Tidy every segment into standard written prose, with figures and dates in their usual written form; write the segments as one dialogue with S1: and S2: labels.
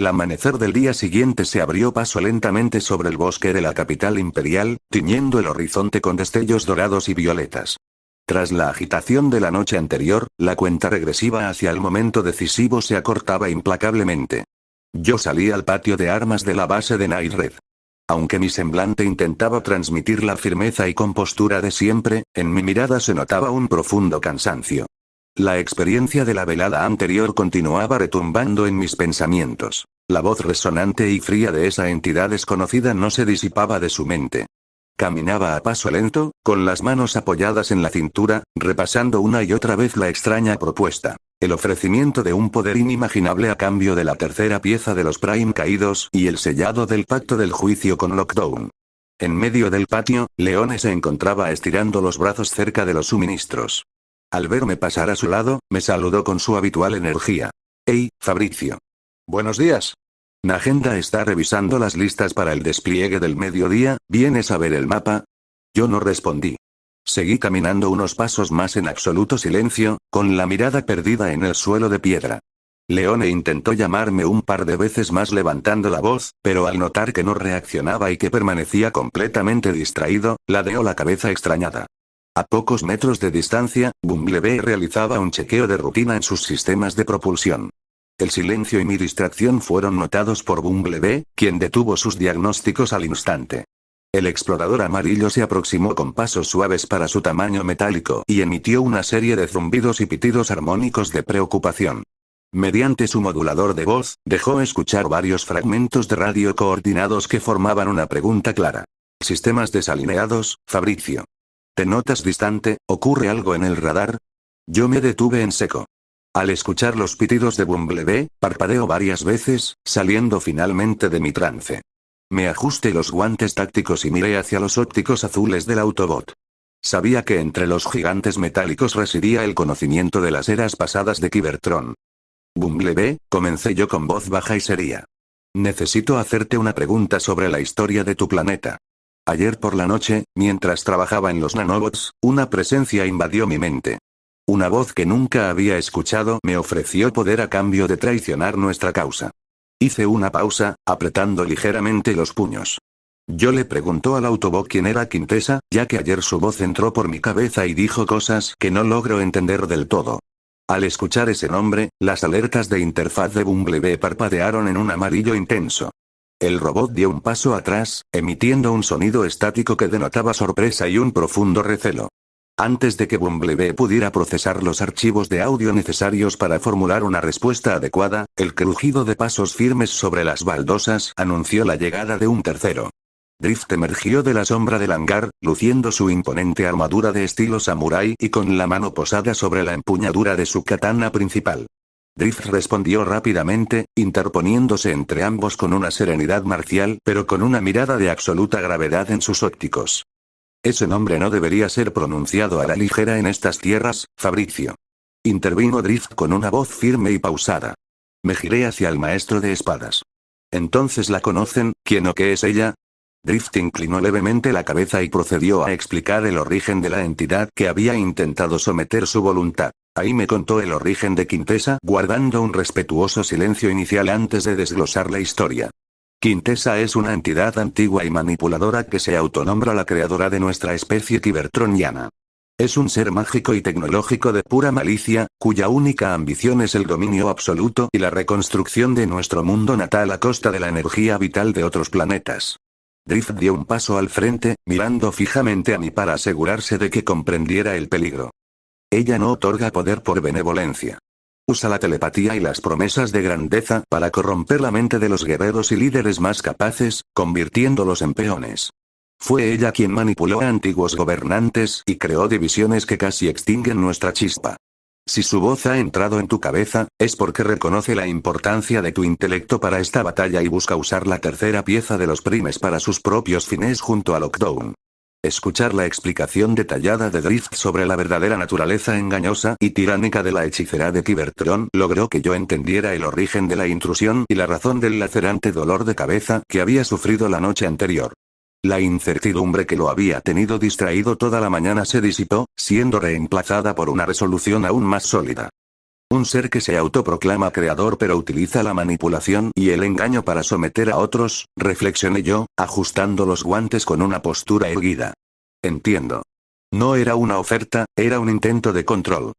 S1: El amanecer del día siguiente se abrió paso lentamente sobre el bosque de la capital imperial, tiñendo el horizonte con destellos dorados y violetas. Tras la agitación de la noche anterior, la cuenta regresiva hacia el momento decisivo se acortaba implacablemente. Yo salí al patio de armas de la base de Night Red. Aunque mi semblante intentaba transmitir la firmeza y compostura de siempre, en mi mirada se notaba un profundo cansancio. La experiencia de la velada anterior continuaba retumbando en mis pensamientos. La voz resonante y fría de esa entidad desconocida no se disipaba de su mente. Caminaba a paso lento, con las manos apoyadas en la cintura, repasando una y otra vez la extraña propuesta. El ofrecimiento de un poder inimaginable a cambio de la tercera pieza de los Prime caídos y el sellado del pacto del juicio con Lockdown. En medio del patio, Leone se encontraba estirando los brazos cerca de los suministros. Al verme pasar a su lado, me saludó con su habitual energía. «Hey, Fabrizio. Buenos días. Nagenda está revisando las listas para el despliegue del mediodía, ¿vienes a ver el mapa?» Yo no respondí. Seguí caminando unos pasos más en absoluto silencio, con la mirada perdida en el suelo de piedra. Leone intentó llamarme un par de veces más levantando la voz, pero al notar que no reaccionaba y que permanecía completamente distraído, ladeó la cabeza extrañada. A pocos metros de distancia, Bumblebee realizaba un chequeo de rutina en sus sistemas de propulsión. El silencio y mi distracción fueron notados por Bumblebee, quien detuvo sus diagnósticos al instante. El explorador amarillo se aproximó con pasos suaves para su tamaño metálico y emitió una serie de zumbidos y pitidos armónicos de preocupación. Mediante su modulador de voz, dejó escuchar varios fragmentos de radio coordinados que formaban una pregunta clara. Sistemas desalineados, Fabrizio. ¿Te notas distante? ¿Ocurre algo en el radar? Yo me detuve en seco. Al escuchar los pitidos de Bumblebee, parpadeó varias veces, saliendo finalmente de mi trance. Me ajusté los guantes tácticos y miré hacia los ópticos azules del Autobot. Sabía que entre los gigantes metálicos residía el conocimiento de las eras pasadas de Cybertron. Bumblebee, comencé yo con voz baja y seria. Necesito hacerte una pregunta sobre la historia de tu planeta. Ayer por la noche, mientras trabajaba en los nanobots, una presencia invadió mi mente. Una voz que nunca había escuchado me ofreció poder a cambio de traicionar nuestra causa. Hice una pausa, apretando ligeramente los puños. Yo le preguntó al Autobot quién era Quintessa, ya que ayer su voz entró por mi cabeza y dijo cosas que no logro entender del todo. Al escuchar ese nombre, las alertas de interfaz de Bumblebee parpadearon en un amarillo intenso. El robot dio un paso atrás, emitiendo un sonido estático que denotaba sorpresa y un profundo recelo. Antes de que Bumblebee pudiera procesar los archivos de audio necesarios para formular una respuesta adecuada, el crujido de pasos firmes sobre las baldosas anunció la llegada de un tercero. Drift emergió de la sombra del hangar, luciendo su imponente armadura de estilo samurái y con la mano posada sobre la empuñadura de su katana principal. Drift respondió rápidamente, interponiéndose entre ambos con una serenidad marcial pero con una mirada de absoluta gravedad en sus ópticos. Ese nombre no debería ser pronunciado a la ligera en estas tierras, Fabrizio. Intervino Drift con una voz firme y pausada. Me giré hacia el maestro de espadas. ¿Entonces la conocen? ¿Quién o qué es ella? Drift inclinó levemente la cabeza y procedió a explicar el origen de la entidad que había intentado someter su voluntad. Ahí me contó el origen de Quintessa, guardando un respetuoso silencio inicial antes de desglosar la historia. Quintessa es una entidad antigua y manipuladora que se autonombra la creadora de nuestra especie cibertroniana. Es un ser mágico y tecnológico de pura malicia, cuya única ambición es el dominio absoluto y la reconstrucción de nuestro mundo natal a costa de la energía vital de otros planetas. Drift dio un paso al frente, mirando fijamente a mí para asegurarse de que comprendiera el peligro. Ella no otorga poder por benevolencia. Usa la telepatía y las promesas de grandeza para corromper la mente de los guerreros y líderes más capaces, convirtiéndolos en peones. Fue ella quien manipuló a antiguos gobernantes y creó divisiones que casi extinguen nuestra chispa. Si su voz ha entrado en tu cabeza, es porque reconoce la importancia de tu intelecto para esta batalla y busca usar la tercera pieza de los primes para sus propios fines junto a Lockdown. Escuchar la explicación detallada de Drift sobre la verdadera naturaleza engañosa y tiránica de la hechicera de Cybertron logró que yo entendiera el origen de la intrusión y la razón del lacerante dolor de cabeza que había sufrido la noche anterior. La incertidumbre que lo había tenido distraído toda la mañana se disipó, siendo reemplazada por una resolución aún más sólida. Un ser que se autoproclama creador pero utiliza la manipulación y el engaño para someter a otros, reflexioné yo, ajustando los guantes con una postura erguida. Entiendo. No era una oferta, era un intento de control.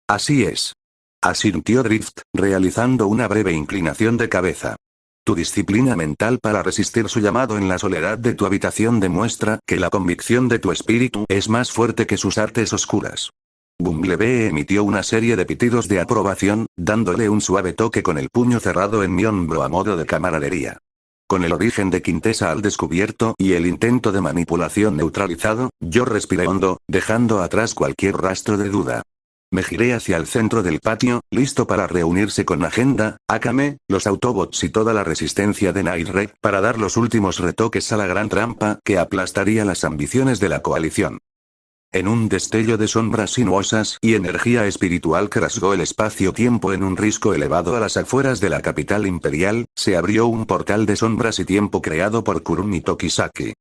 S1: Así es. Asintió Drift, realizando una breve inclinación de cabeza. Tu disciplina mental para resistir su llamado en la soledad de tu habitación demuestra que la convicción de tu espíritu es más fuerte que sus artes oscuras. Bumblebee emitió una serie de pitidos de aprobación, dándole un suave toque con el puño cerrado en mi hombro a modo de camaradería. Con el origen de Quintesa al descubierto y el intento de manipulación neutralizado, yo respiré hondo, dejando atrás cualquier rastro de duda. Me giré hacia el centro del patio, listo para reunirse con Agenda, Akame, los Autobots y toda la resistencia de Nightred para dar los últimos retoques a la gran trampa que aplastaría las ambiciones de la coalición. En un destello de sombras sinuosas y energía espiritual que rasgó el espacio-tiempo en un risco elevado a las afueras de la capital imperial, se abrió un portal de sombras y tiempo creado por Kurumi Tokisaki.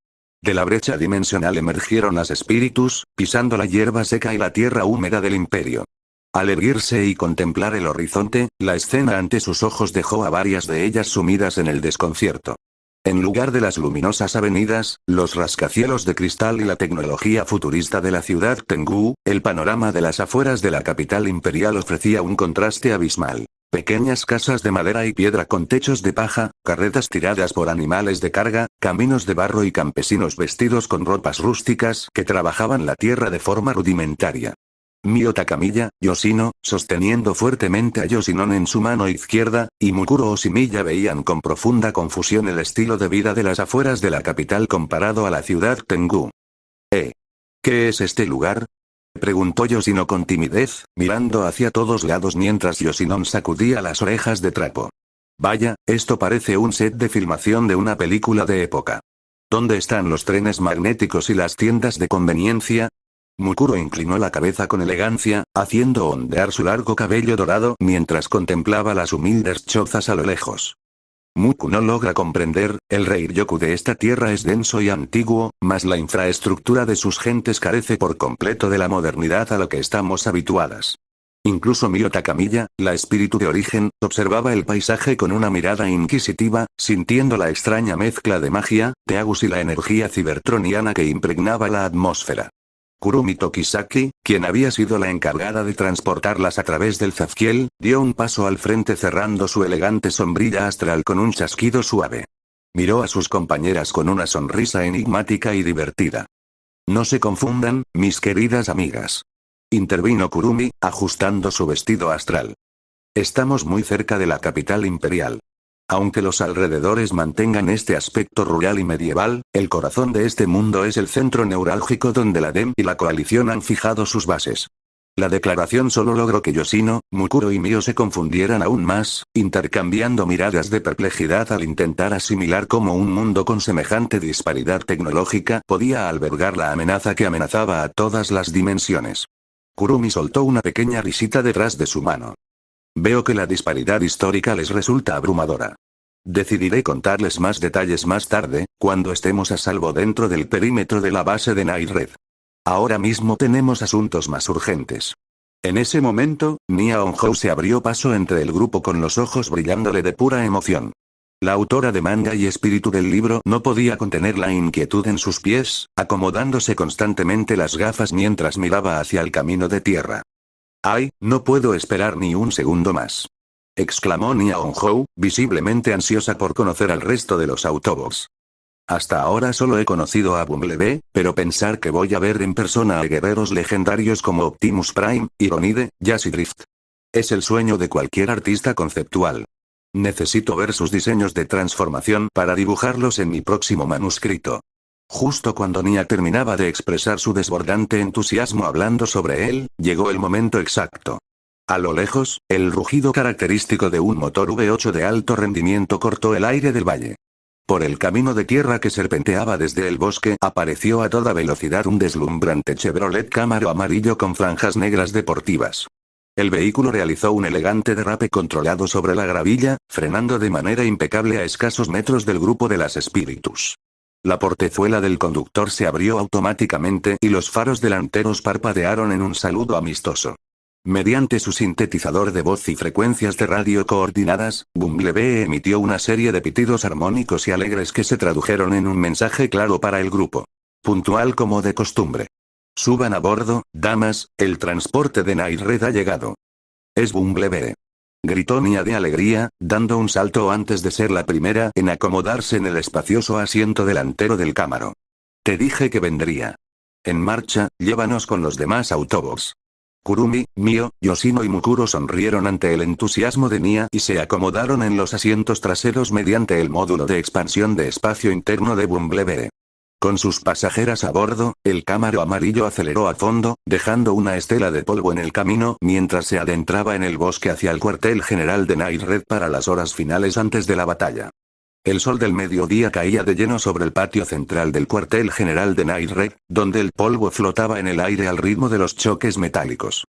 S1: De la brecha dimensional emergieron las espíritus, pisando la hierba seca y la tierra húmeda del imperio. Al erguirse y contemplar el horizonte, la escena ante sus ojos dejó a varias de ellas sumidas en el desconcierto. En lugar de las luminosas avenidas, los rascacielos de cristal y la tecnología futurista de la ciudad Tengu, el panorama de las afueras de la capital imperial ofrecía un contraste abismal. Pequeñas casas de madera y piedra con techos de paja, carretas tiradas por animales de carga, caminos de barro y campesinos vestidos con ropas rústicas que trabajaban la tierra de forma rudimentaria. Mio Takamiya, Yoshino, sosteniendo fuertemente a Yoshinon en su mano izquierda, y Mukuro Oshimiya veían con profunda confusión el estilo de vida de las afueras de la capital comparado a la ciudad Tengu. ¿Qué es este lugar?, preguntó Yoshino con timidez, mirando hacia todos lados mientras Yoshinon sacudía las orejas de trapo. Vaya, esto parece un set de filmación de una película de época. ¿Dónde están los trenes magnéticos y las tiendas de conveniencia? Mukuro inclinó la cabeza con elegancia, haciendo ondear su largo cabello dorado mientras contemplaba las humildes chozas a lo lejos. Muku no logra comprender, el Rei-Ryoku de esta tierra es denso y antiguo, mas la infraestructura de sus gentes carece por completo de la modernidad a lo que estamos habituadas. Incluso Mio Takamiya, la espíritu de origen, observaba el paisaje con una mirada inquisitiva, sintiendo la extraña mezcla de magia, teagus y la energía cibertroniana que impregnaba la atmósfera. Kurumi Tokisaki, quien había sido la encargada de transportarlas a través del Zafkiel, dio un paso al frente cerrando su elegante sombrilla astral con un chasquido suave. Miró a sus compañeras con una sonrisa enigmática y divertida. No se confundan, mis queridas amigas. Intervino Kurumi, ajustando su vestido astral. Estamos muy cerca de la capital imperial. Aunque los alrededores mantengan este aspecto rural y medieval, el corazón de este mundo es el centro neurálgico donde la DEM y la coalición han fijado sus bases. La declaración solo logró que Yoshino, Mukuro y Mio se confundieran aún más, intercambiando miradas de perplejidad al intentar asimilar cómo un mundo con semejante disparidad tecnológica podía albergar la amenaza que amenazaba a todas las dimensiones. Kurumi soltó una pequeña risita detrás de su mano. Veo que la disparidad histórica les resulta abrumadora. Decidiré contarles más detalles más tarde, cuando estemos a salvo dentro del perímetro de la base de Nightred. Ahora mismo tenemos asuntos más urgentes. En ese momento, Nia Onhou se abrió paso entre el grupo con los ojos brillándole de pura emoción. La autora de manga y espíritu del libro no podía contener la inquietud en sus pies, acomodándose constantemente las gafas mientras miraba hacia el camino de tierra. ¡Ay, no puedo esperar ni un segundo más!, exclamó Nia Onhou, visiblemente ansiosa por conocer al resto de los Autobots. Hasta ahora solo he conocido a Bumblebee, pero pensar que voy a ver en persona a guerreros legendarios como Optimus Prime, Ironide, Jazz y Drift. Es el sueño de cualquier artista conceptual. Necesito ver sus diseños de transformación para dibujarlos en mi próximo manuscrito. Justo cuando Nia terminaba de expresar su desbordante entusiasmo hablando sobre él, llegó el momento exacto. A lo lejos, el rugido característico de un motor V8 de alto rendimiento cortó el aire del valle. Por el camino de tierra que serpenteaba desde el bosque apareció a toda velocidad un deslumbrante Chevrolet Camaro amarillo con franjas negras deportivas. El vehículo realizó un elegante derrape controlado sobre la gravilla, frenando de manera impecable a escasos metros del grupo de las espíritus. La portezuela del conductor se abrió automáticamente y los faros delanteros parpadearon en un saludo amistoso. Mediante su sintetizador de voz y frecuencias de radio coordinadas, Bumblebee emitió una serie de pitidos armónicos y alegres que se tradujeron en un mensaje claro para el grupo. Puntual como de costumbre. Suban a bordo, damas, el transporte de Night Red ha llegado. Es Bumblebee. Gritó Nia de alegría, dando un salto antes de ser la primera en acomodarse en el espacioso asiento delantero del Camaro. Te dije que vendría. En marcha, llévanos con los demás Autobots. Kurumi, Mio, Yoshino y Mukuro sonrieron ante el entusiasmo de Nia y se acomodaron en los asientos traseros mediante el módulo de expansión de espacio interno de Bumblebee. Con sus pasajeras a bordo, el Camaro amarillo aceleró a fondo, dejando una estela de polvo en el camino mientras se adentraba en el bosque hacia el cuartel general de Night Red para las horas finales antes de la batalla. El sol del mediodía caía de lleno sobre el patio central del cuartel general de Night Red, donde el polvo flotaba en el aire al ritmo de los choques metálicos.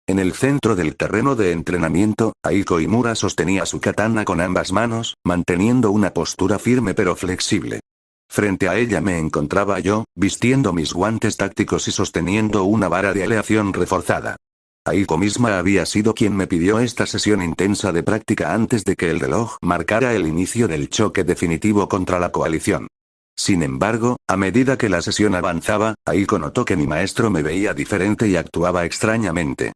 S1: En el centro del terreno de entrenamiento, Aiko Imura sostenía su katana con ambas manos, manteniendo una postura firme pero flexible. Frente a ella me encontraba yo, vistiendo mis guantes tácticos y sosteniendo una vara de aleación reforzada. Aiko misma había sido quien me pidió esta sesión intensa de práctica antes de que el reloj marcara el inicio del choque definitivo contra la coalición. Sin embargo, a medida que la sesión avanzaba, Aiko notó que mi maestro me veía diferente y actuaba extrañamente.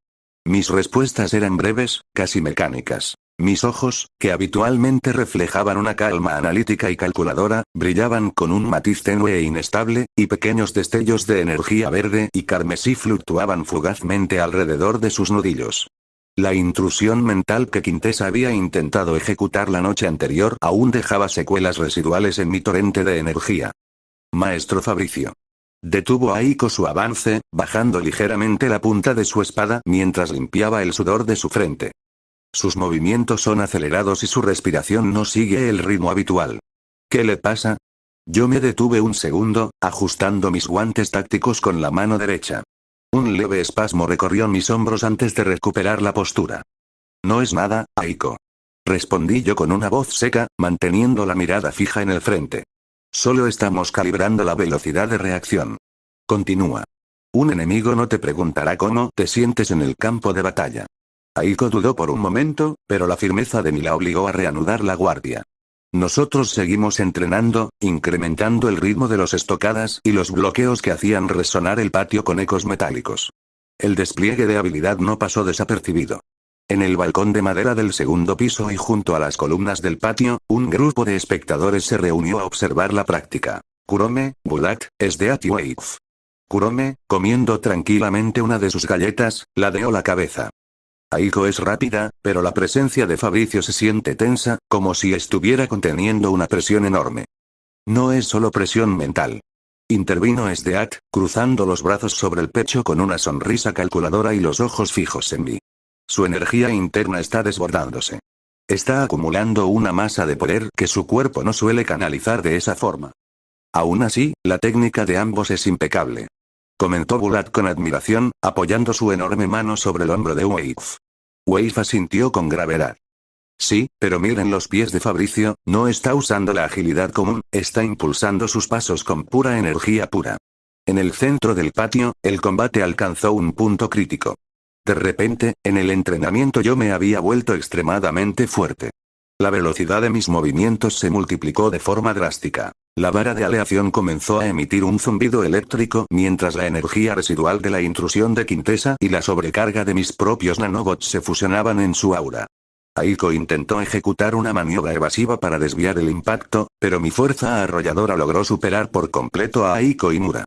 S1: Mis respuestas eran breves, casi mecánicas. Mis ojos, que habitualmente reflejaban una calma analítica y calculadora, brillaban con un matiz tenue e inestable, y pequeños destellos de energía verde y carmesí fluctuaban fugazmente alrededor de sus nudillos. La intrusión mental que Quintessa había intentado ejecutar la noche anterior aún dejaba secuelas residuales en mi torrente de energía. Maestro Fabricio. Detuvo a Aiko su avance, bajando ligeramente la punta de su espada mientras limpiaba el sudor de su frente. Sus movimientos son acelerados y su respiración no sigue el ritmo habitual. ¿Qué le pasa? Yo me detuve un segundo, ajustando mis guantes tácticos con la mano derecha. Un leve espasmo recorrió mis hombros antes de recuperar la postura. No es nada, Aiko. Respondí yo con una voz seca, manteniendo la mirada fija en el frente. Solo estamos calibrando la velocidad de reacción. Continúa. Un enemigo no te preguntará cómo te sientes en el campo de batalla. Aiko dudó por un momento, pero la firmeza de Nia la obligó a reanudar la guardia. Nosotros seguimos entrenando, incrementando el ritmo de los estocadas y los bloqueos que hacían resonar el patio con ecos metálicos. El despliegue de habilidad no pasó desapercibido. En el balcón de madera del segundo piso y junto a las columnas del patio, un grupo de espectadores se reunió a observar la práctica. Kurome, Bulat, Sdeat y Weif. Kurome, comiendo tranquilamente una de sus galletas, ladeó la cabeza. Aiko es rápida, pero la presencia de Fabricio se siente tensa, como si estuviera conteniendo una presión enorme. No es solo presión mental. Intervino Sdeat, cruzando los brazos sobre el pecho con una sonrisa calculadora y los ojos fijos en mí. Su energía interna está desbordándose. Está acumulando una masa de poder que su cuerpo no suele canalizar de esa forma. Aún así, la técnica de ambos es impecable. Comentó Bulat con admiración, apoyando su enorme mano sobre el hombro de Weif. Weif asintió con gravedad. Sí, pero miren los pies de Fabricio, no está usando la agilidad común, está impulsando sus pasos con pura energía pura. En el centro del patio, el combate alcanzó un punto crítico. De repente, en el entrenamiento yo me había vuelto extremadamente fuerte. La velocidad de mis movimientos se multiplicó de forma drástica. La vara de aleación comenzó a emitir un zumbido eléctrico mientras la energía residual de la intrusión de Quintessa y la sobrecarga de mis propios nanobots se fusionaban en su aura. Aiko intentó ejecutar una maniobra evasiva para desviar el impacto, pero mi fuerza arrolladora logró superar por completo a Aiko Imura.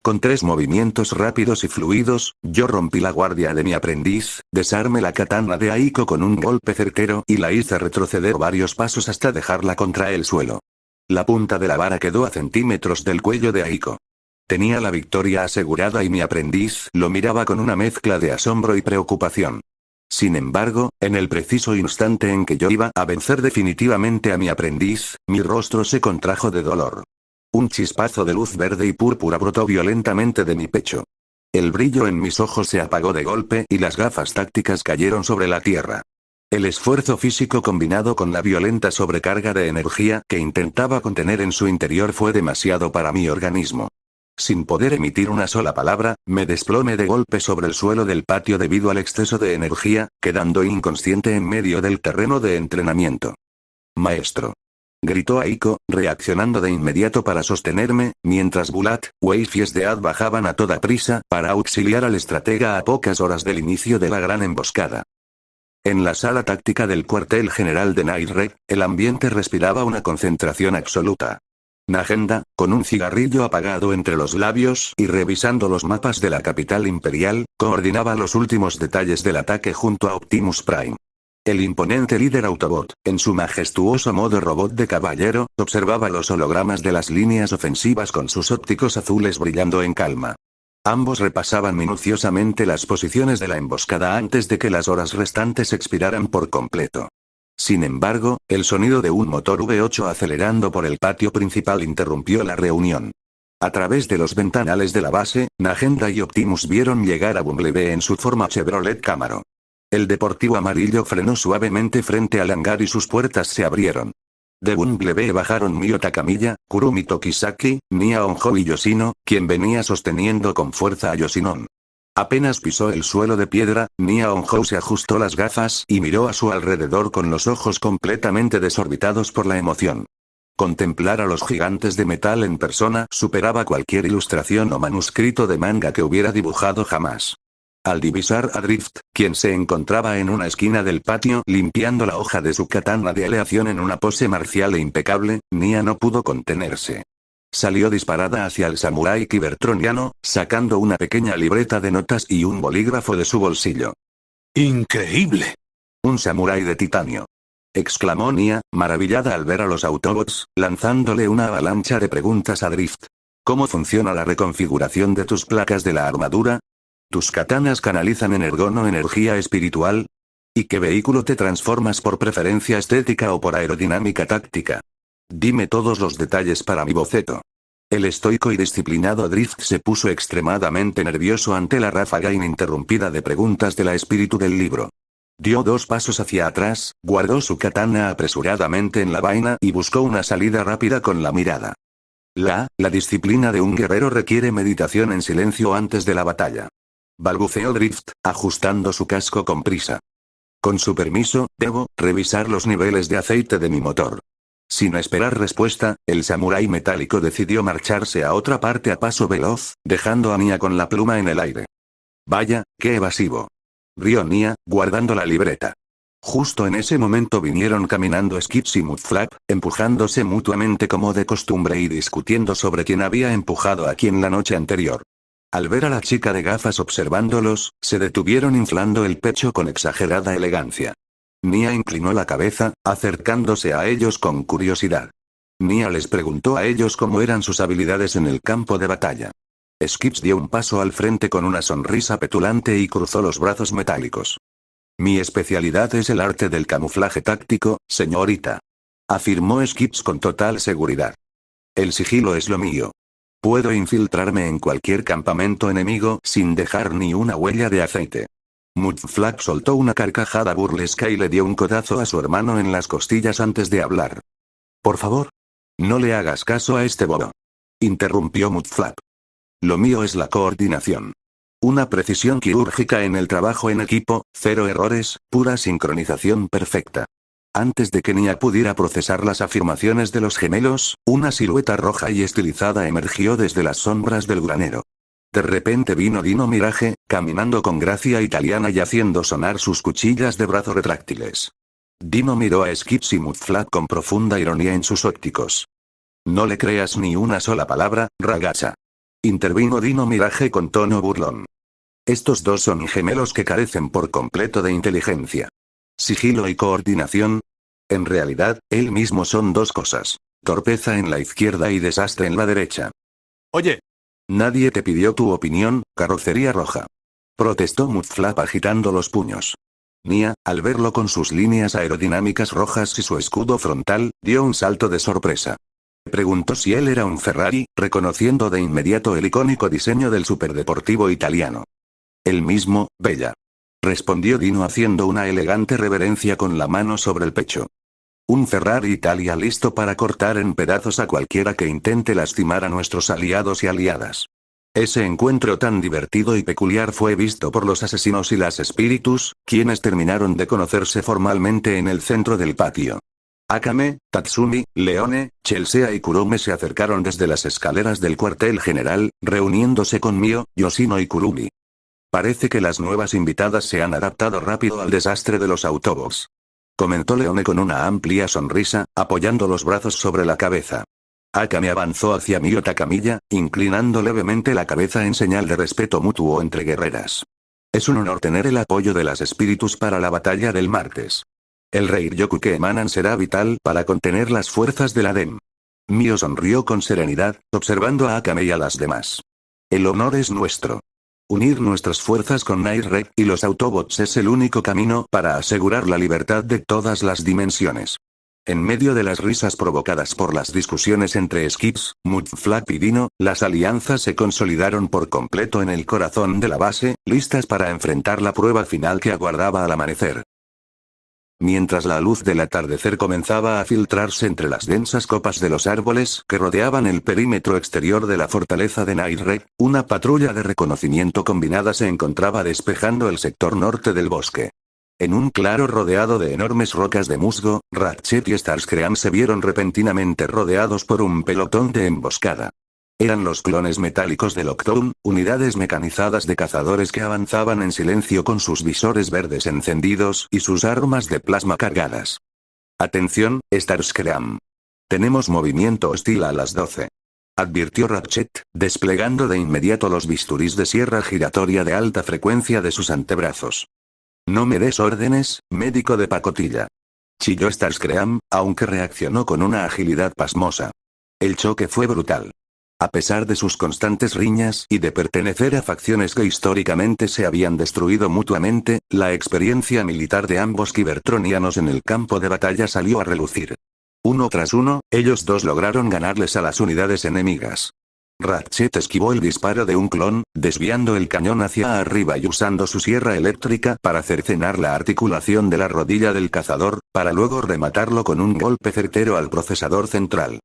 S1: Con 3 movimientos rápidos y fluidos, yo rompí la guardia de mi aprendiz, desarmé la katana de Aiko con un golpe certero y la hice retroceder varios pasos hasta dejarla contra el suelo. La punta de la vara quedó a centímetros del cuello de Aiko. Tenía la victoria asegurada y mi aprendiz lo miraba con una mezcla de asombro y preocupación. Sin embargo, en el preciso instante en que yo iba a vencer definitivamente a mi aprendiz, mi rostro se contrajo de dolor. Un chispazo de luz verde y púrpura brotó violentamente de mi pecho. El brillo en mis ojos se apagó de golpe y las gafas tácticas cayeron sobre la tierra. El esfuerzo físico combinado con la violenta sobrecarga de energía que intentaba contener en su interior fue demasiado para mi organismo. sin poder emitir una sola palabra, me desplomé de golpe sobre el suelo del patio debido al exceso de energía, quedando inconsciente en medio del terreno de entrenamiento. Maestro. Gritó Aiko, reaccionando de inmediato para sostenerme, mientras Bulat, Wave y Sdead bajaban a toda prisa para auxiliar al estratega a pocas horas del inicio de la gran emboscada. En la sala táctica del cuartel general de Nairred, el ambiente respiraba una concentración absoluta. Najenda, con un cigarrillo apagado entre los labios y revisando los mapas de la capital imperial, coordinaba los últimos detalles del ataque junto a Optimus Prime. El imponente líder Autobot, en su majestuoso modo robot de caballero, observaba los hologramas de las líneas ofensivas con sus ópticos azules brillando en calma. Ambos repasaban minuciosamente las posiciones de la emboscada antes de que las horas restantes expiraran por completo. Sin embargo, el sonido de un motor V8 acelerando por el patio principal interrumpió la reunión. A través de los ventanales de la base, Najenda y Optimus vieron llegar a Bumblebee en su forma Chevrolet Camaro. El deportivo amarillo frenó suavemente frente al hangar y sus puertas se abrieron. De Bumblebee bajaron Mio Takamiya, Kurumi Tokisaki, Nia Honjo y Yoshino, quien venía sosteniendo con fuerza a Yoshinon. Apenas pisó el suelo de piedra, Nia Honjo se ajustó las gafas y miró a su alrededor con los ojos completamente desorbitados por la emoción. Contemplar a los gigantes de metal en persona superaba cualquier ilustración o manuscrito de manga que hubiera dibujado jamás. Al divisar a Drift, quien se encontraba en una esquina del patio limpiando la hoja de su katana de aleación en una pose marcial e impecable, Nia no pudo contenerse. Salió disparada hacia el samurái kibertroniano, sacando una pequeña libreta de notas y un bolígrafo de su bolsillo.
S2: ¡Increíble!
S1: Un samurái de titanio. Exclamó Nia, maravillada al ver a los Autobots, lanzándole una avalancha de preguntas a Drift. ¿Cómo funciona la reconfiguración de tus placas de la armadura? ¿Tus katanas canalizan energón o energía espiritual? ¿Y qué vehículo te transformas por preferencia estética o por aerodinámica táctica? Dime todos los detalles para mi boceto. El estoico y disciplinado Drift se puso extremadamente nervioso ante la ráfaga ininterrumpida de preguntas de la espíritu del libro. Dio 2 pasos hacia atrás, guardó su katana apresuradamente en la vaina y buscó una salida rápida con la mirada. La disciplina de un guerrero requiere meditación en silencio antes de la batalla. Balbuceó Drift, ajustando su casco con prisa. Con su permiso, debo revisar los niveles de aceite de mi motor. Sin esperar respuesta, el samurái metálico decidió marcharse a otra parte a paso veloz, dejando a Nia con la pluma en el aire. Vaya, qué evasivo. Rió Nia, guardando la libreta. Justo en ese momento vinieron caminando Skips y Mudflap, empujándose mutuamente como de costumbre y discutiendo sobre quién había empujado a quién la noche anterior. Al ver a la chica de gafas observándolos, se detuvieron inflando el pecho con exagerada elegancia. Nia inclinó la cabeza, acercándose a ellos con curiosidad. Nia les preguntó a ellos cómo eran sus habilidades en el campo de batalla. Skips dio un paso al frente con una sonrisa petulante y cruzó los brazos metálicos. Mi especialidad es el arte del camuflaje táctico, señorita. Afirmó Skips con total seguridad. El sigilo es lo mío. Puedo infiltrarme en cualquier campamento enemigo sin dejar ni una huella de aceite. Mudflap soltó una carcajada burlesca y le dio un codazo a su hermano en las costillas antes de hablar. Por favor. No le hagas caso a este bobo. Interrumpió Mudflap. Lo mío es la coordinación. Una precisión quirúrgica en el trabajo en equipo, 0 errores, pura sincronización perfecta. Antes de que Nia pudiera procesar las afirmaciones de los gemelos, una silueta roja y estilizada emergió desde las sombras del granero. De repente vino Dino Mirage, caminando con gracia italiana y haciendo sonar sus cuchillas de brazo retráctiles. Dino miró a Skips y Mudflap con profunda ironía en sus ópticos. No le creas ni una sola palabra, ragazza. Intervino Dino Mirage con tono burlón. Estos dos son gemelos que carecen por completo de inteligencia. Sigilo y coordinación. En realidad, él mismo son 2 cosas. Torpeza en la izquierda y desastre en la derecha.
S2: Oye.
S1: Nadie te pidió tu opinión, carrocería roja. Protestó Mudflap agitando los puños. Nia, al verlo con sus líneas aerodinámicas rojas y su escudo frontal, dio un salto de sorpresa. Preguntó si él era un Ferrari, reconociendo de inmediato el icónico diseño del superdeportivo italiano. El mismo, bella. Respondió Dino haciendo una elegante reverencia con la mano sobre el pecho. Un Ferrari Italia listo para cortar en pedazos a cualquiera que intente lastimar a nuestros aliados y aliadas. Ese encuentro tan divertido y peculiar fue visto por los asesinos y las espíritus, quienes terminaron de conocerse formalmente en el centro del patio. Akame, Tatsumi, Leone, Chelsea y Kurume se acercaron desde las escaleras del cuartel general, reuniéndose con Mio, Yoshino y Kurumi. Parece que las nuevas invitadas se han adaptado rápido al desastre de los autobots. Comentó Leone con una amplia sonrisa, apoyando los brazos sobre la cabeza. Akame avanzó hacia Mio Takamiya, inclinando levemente la cabeza en señal de respeto mutuo entre guerreras. Es un honor tener el apoyo de las espíritus para la batalla del martes. El Rei-Ryoku que emanan será vital para contener las fuerzas de la DEM. Mio sonrió con serenidad, observando a Akame y a las demás. El honor es nuestro. Unir nuestras fuerzas con Night Red y los Autobots es el único camino para asegurar la libertad de todas las dimensiones. En medio de las risas provocadas por las discusiones entre Skips, Mudflap y Dino, las alianzas se consolidaron por completo en el corazón de la base, listas para enfrentar la prueba final que aguardaba al amanecer. Mientras la luz del atardecer comenzaba a filtrarse entre las densas copas de los árboles que rodeaban el perímetro exterior de la fortaleza de Night Red, una patrulla de reconocimiento combinada se encontraba despejando el sector norte del bosque. En un claro rodeado de enormes rocas de musgo, Ratchet y Starscream se vieron repentinamente rodeados por un pelotón de emboscada. Eran los clones metálicos de Lockdown, unidades mecanizadas de cazadores que avanzaban en silencio con sus visores verdes encendidos y sus armas de plasma cargadas. Atención, Starscream. Tenemos movimiento hostil a las 12. Advirtió Ratchet, desplegando de inmediato los bisturís de sierra giratoria de alta frecuencia de sus antebrazos. No me des órdenes, médico de pacotilla. Chilló Starscream, aunque reaccionó con una agilidad pasmosa. El choque fue brutal. A pesar de sus constantes riñas y de pertenecer a facciones que históricamente se habían destruido mutuamente, la experiencia militar de ambos Cybertronianos en el campo de batalla salió a relucir. Uno tras uno, ellos dos lograron ganarles a las unidades enemigas. Ratchet esquivó el disparo de un clon, desviando el cañón hacia arriba y usando su sierra eléctrica para cercenar la articulación de la rodilla del cazador, para luego rematarlo con un golpe certero al procesador central.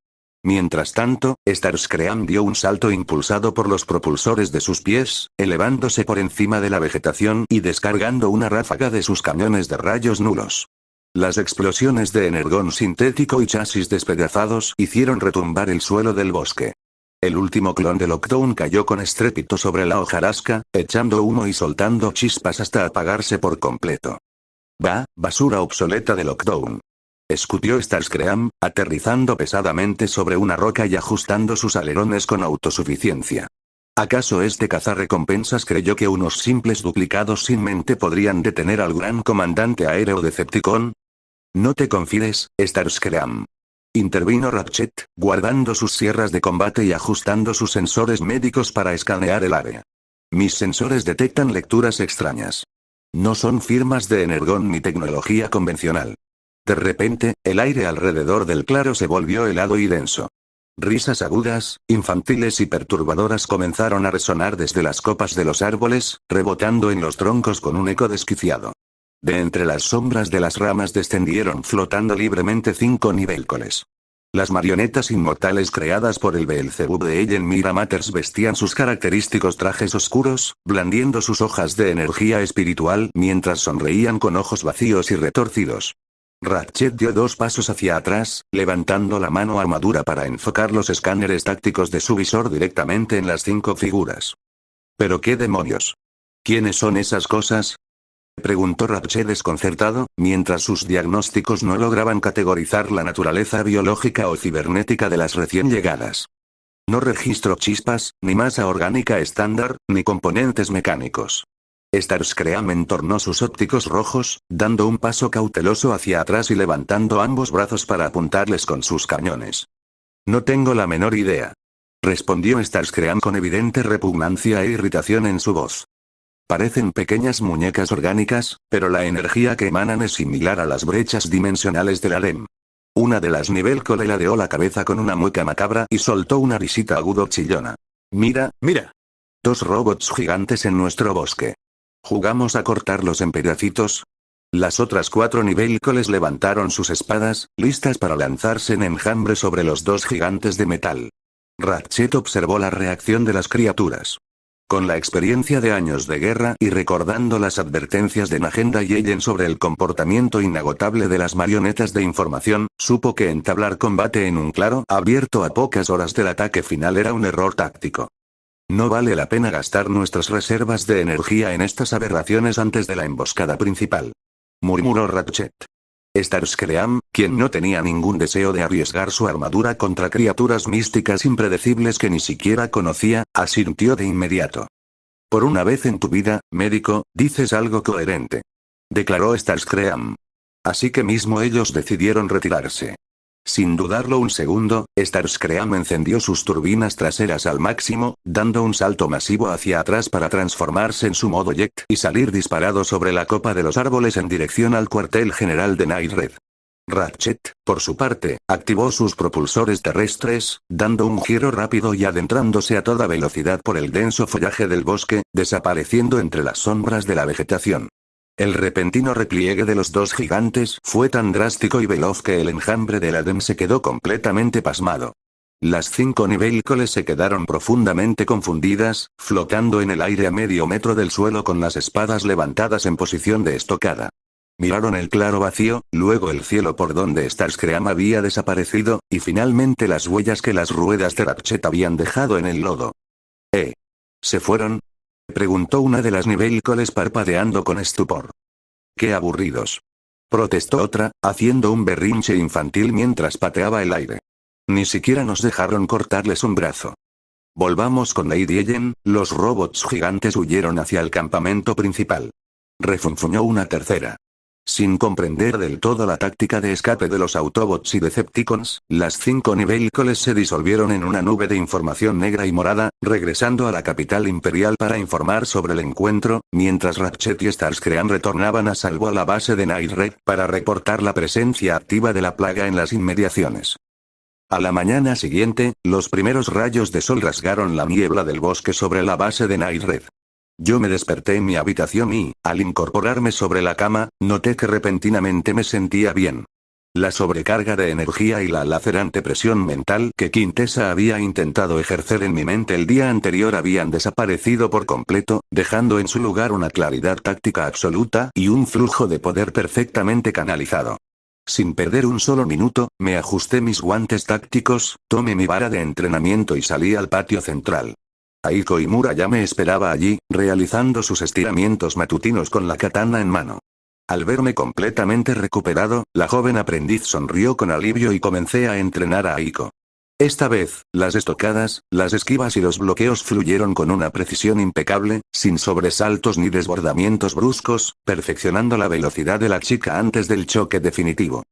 S1: Mientras tanto, Starscream dio un salto impulsado por los propulsores de sus pies, elevándose por encima de la vegetación y descargando una ráfaga de sus cañones de rayos nulos. Las explosiones de energón sintético y chasis despedazados hicieron retumbar el suelo del bosque. El último clon de Lockdown cayó con estrépito sobre la hojarasca, echando humo y soltando chispas hasta apagarse por completo. «Bah, basura obsoleta de Lockdown», escutió Starscream, aterrizando pesadamente sobre una roca y ajustando sus alerones con autosuficiencia. ¿Acaso este cazarrecompensas creyó que unos simples duplicados sin mente podrían detener al gran comandante aéreo Decepticon? No te confíes, Starscream. Intervino Ratchet, guardando sus sierras de combate y ajustando sus sensores médicos para escanear el área. Mis sensores detectan lecturas extrañas. No son firmas de energón ni tecnología convencional. De repente, el aire alrededor del claro se volvió helado y denso. Risas agudas, infantiles y perturbadoras comenzaron a resonar desde las copas de los árboles, rebotando en los troncos con un eco desquiciado. De entre las sombras de las ramas descendieron flotando libremente 5 nivelcoles. Las marionetas inmortales creadas por el Beelzebub de Ellen Miramatters vestían sus característicos trajes oscuros, blandiendo sus hojas de energía espiritual mientras sonreían con ojos vacíos y retorcidos. Ratchet dio 2 pasos hacia atrás, levantando la mano armadura para enfocar los escáneres tácticos de su visor directamente en las 5 figuras. ¿Pero qué demonios? ¿Quiénes son esas cosas?, preguntó Ratchet desconcertado, mientras sus diagnósticos no lograban categorizar la naturaleza biológica o cibernética de las recién llegadas. No registro chispas, ni masa orgánica estándar, ni componentes mecánicos. Starscream entornó sus ópticos rojos, dando un paso cauteloso hacia atrás y levantando ambos brazos para apuntarles con sus cañones. No tengo la menor idea, respondió Starscream con evidente repugnancia e irritación en su voz. Parecen pequeñas muñecas orgánicas, pero la energía que emanan es similar a las brechas dimensionales de la LEM. Una de las nivelco le ladeó la cabeza con una mueca macabra y soltó una risita agudo chillona. Mira, mira. 2 robots gigantes en nuestro bosque. ¿Jugamos a cortarlos en pedacitos? Las otras 4 nivelcoles levantaron sus espadas, listas para lanzarse en enjambre sobre los 2 gigantes de metal. Ratchet observó la reacción de las criaturas. Con la experiencia de años de guerra y recordando las advertencias de Magenda y Ellen sobre el comportamiento inagotable de las marionetas de información, supo que entablar combate en un claro abierto a pocas horas del ataque final era un error táctico. No vale la pena gastar nuestras reservas de energía en estas aberraciones antes de la emboscada principal, murmuró Ratchet. Starscream, quien no tenía ningún deseo de arriesgar su armadura contra criaturas místicas impredecibles que ni siquiera conocía, asintió de inmediato. Por una vez en tu vida, médico, dices algo coherente, declaró Starscream. Así que mismo ellos decidieron retirarse. Sin dudarlo un segundo, Starscream encendió sus turbinas traseras al máximo, dando un salto masivo hacia atrás para transformarse en su modo jet y salir disparado sobre la copa de los árboles en dirección al cuartel general de Night Red. Ratchet, por su parte, activó sus propulsores terrestres, dando un giro rápido y adentrándose a toda velocidad por el denso follaje del bosque, desapareciendo entre las sombras de la vegetación. El repentino repliegue de los 2 gigantes fue tan drástico y veloz que el enjambre del Adem se quedó completamente pasmado. Las 5 nivelcoles se quedaron profundamente confundidas, flotando en el aire a medio metro del suelo con las espadas levantadas en posición de estocada. Miraron el claro vacío, luego el cielo por donde Starscream había desaparecido, y finalmente las huellas que las ruedas de Ratchet habían dejado en el lodo. ¿Se fueron?, preguntó una de las nivelcoles parpadeando con estupor. ¡Qué aburridos!, protestó otra, haciendo un berrinche infantil mientras pateaba el aire. Ni siquiera nos dejaron cortarles un brazo. Volvamos con Lady Ellen, los robots gigantes huyeron hacia el campamento principal, refunfuñó una tercera. Sin comprender del todo la táctica de escape de los Autobots y Decepticons, las 5 nivelcoles se disolvieron en una nube de información negra y morada, regresando a la capital imperial para informar sobre el encuentro, mientras Ratchet y Starscream retornaban a salvo a la base de Night Red para reportar la presencia activa de la plaga en las inmediaciones. A la mañana siguiente, los primeros rayos de sol rasgaron la niebla del bosque sobre la base de Night Red. Yo me desperté en mi habitación y, al incorporarme sobre la cama, noté que repentinamente me sentía bien. La sobrecarga de energía y la lacerante presión mental que Quintessa había intentado ejercer en mi mente el día anterior habían desaparecido por completo, dejando en su lugar una claridad táctica absoluta y un flujo de poder perfectamente canalizado. Sin perder un solo minuto, me ajusté mis guantes tácticos, tomé mi vara de entrenamiento y salí al patio central. Aiko Imura ya me esperaba allí, realizando sus estiramientos matutinos con la katana en mano. Al verme completamente recuperado, la joven aprendiz sonrió con alivio y comencé a entrenar a Aiko. Esta vez, las estocadas, las esquivas y los bloqueos fluyeron con una precisión impecable, sin sobresaltos ni desbordamientos bruscos, perfeccionando la velocidad de la chica antes del choque definitivo.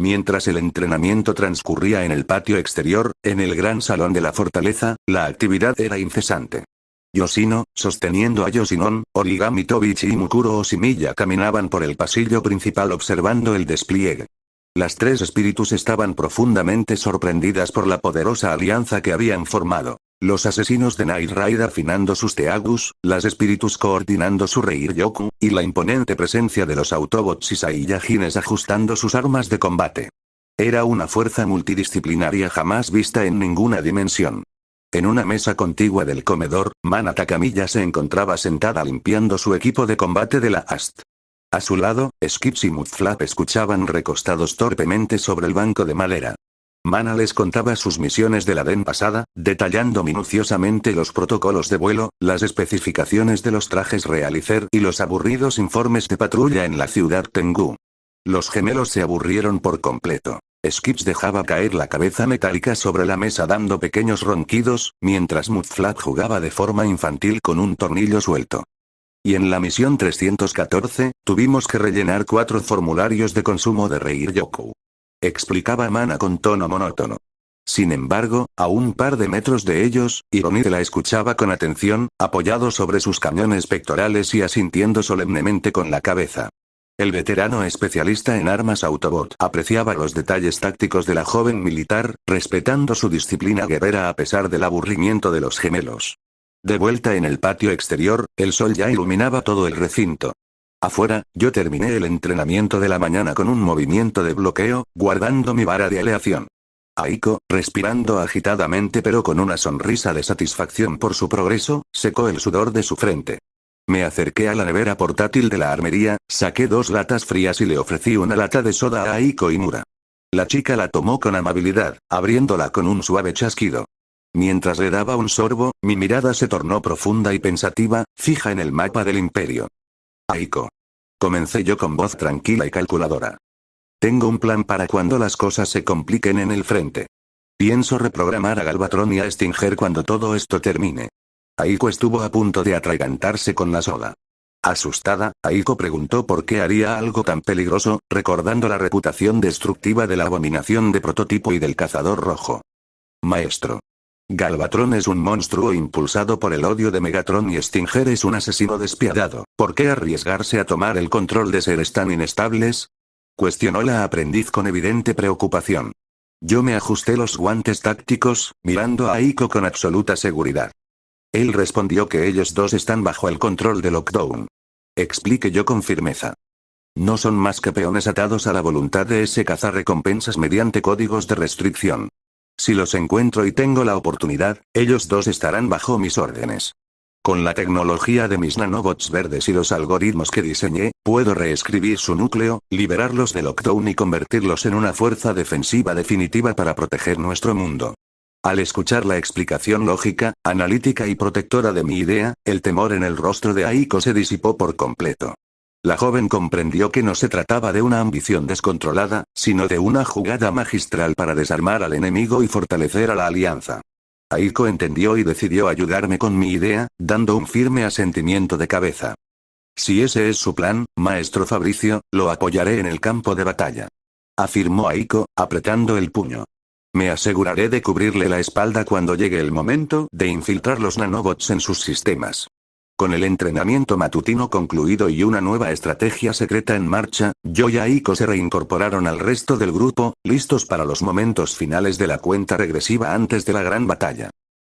S1: Mientras el entrenamiento transcurría en el patio exterior, en el gran salón de la fortaleza, la actividad era incesante. Yoshino, sosteniendo a Yoshinon, Origami Tobichi y Mukuro Oshimiya caminaban por el pasillo principal observando el despliegue. Las 3 espíritus estaban profundamente sorprendidas por la poderosa alianza que habían formado. Los asesinos de Night Raid afinando sus Teagus, las espíritus coordinando su Reiryoku, y la imponente presencia de los Autobots y Saiyajines ajustando sus armas de combate. Era una fuerza multidisciplinaria jamás vista en ninguna dimensión. En una mesa contigua del comedor, Mana Takamiya se encontraba sentada limpiando su equipo de combate de la AST. A su lado, Skips y Mudflap escuchaban recostados torpemente sobre el banco de madera. Mana les contaba sus misiones de la DEN pasada, detallando minuciosamente los protocolos de vuelo, las especificaciones de los trajes realicer y los aburridos informes de patrulla en la ciudad Tengu. Los gemelos se aburrieron por completo. Skips dejaba caer la cabeza metálica sobre la mesa dando pequeños ronquidos, mientras Mudflap jugaba de forma infantil con un tornillo suelto. Y en la misión 314, tuvimos que rellenar 4 formularios de consumo de Reiryoku, explicaba Mana con tono monótono. Sin embargo, a un par de metros de ellos, Hironide la escuchaba con atención, apoyado sobre sus cañones pectorales y asintiendo solemnemente con la cabeza. El veterano especialista en armas Autobot apreciaba los detalles tácticos de la joven militar, respetando su disciplina guerrera a pesar del aburrimiento de los gemelos. De vuelta en el patio exterior, el sol ya iluminaba todo el recinto. Afuera, yo terminé el entrenamiento de la mañana con un movimiento de bloqueo, guardando mi vara de aleación. Aiko, respirando agitadamente pero con una sonrisa de satisfacción por su progreso, secó el sudor de su frente. Me acerqué a la nevera portátil de la armería, saqué 2 latas frías y le ofrecí una lata de soda a Aiko Imura. La chica la tomó con amabilidad, abriéndola con un suave chasquido. Mientras le daba un sorbo, mi mirada se tornó profunda y pensativa, fija en el mapa del imperio. Aiko. Comencé yo con voz tranquila y calculadora. Tengo un plan para cuando las cosas se compliquen en el frente. Pienso reprogramar a Galvatron y a Stinger cuando todo esto termine. Aiko estuvo a punto de atragantarse con la soda. Asustada, Aiko preguntó por qué haría algo tan peligroso, recordando la reputación destructiva de la abominación de prototipo y del cazador rojo. Maestro. Galvatron es un monstruo impulsado por el odio de Megatron y Stinger es un asesino despiadado. ¿Por qué arriesgarse a tomar el control de seres tan inestables? Cuestionó la aprendiz con evidente preocupación. Yo me ajusté los guantes tácticos, mirando a Aiko con absoluta seguridad. Él respondió que ellos dos están bajo el control de Lockdown. Expliqué yo con firmeza. No son más que peones atados a la voluntad de ese cazarrecompensas mediante códigos de restricción. Si los encuentro y tengo la oportunidad, ellos dos estarán bajo mis órdenes. Con la tecnología de mis nanobots verdes y los algoritmos que diseñé, puedo reescribir su núcleo, liberarlos de Lockdown y convertirlos en una fuerza defensiva definitiva para proteger nuestro mundo. Al escuchar la explicación lógica, analítica y protectora de mi idea, el temor en el rostro de Aiko se disipó por completo. La joven comprendió que no se trataba de una ambición descontrolada, sino de una jugada magistral para desarmar al enemigo y fortalecer a la alianza. Aiko entendió y decidió ayudarme con mi idea, dando un firme asentimiento de cabeza. Si ese es su plan, maestro Fabricio, lo apoyaré en el campo de batalla. Afirmó Aiko, apretando el puño. Me aseguraré de cubrirle la espalda cuando llegue el momento de infiltrar los nanobots en sus sistemas. Con el entrenamiento matutino concluido y una nueva estrategia secreta en marcha, yo y Aiko se reincorporaron al resto del grupo, listos para los momentos finales de la cuenta regresiva antes de la gran batalla.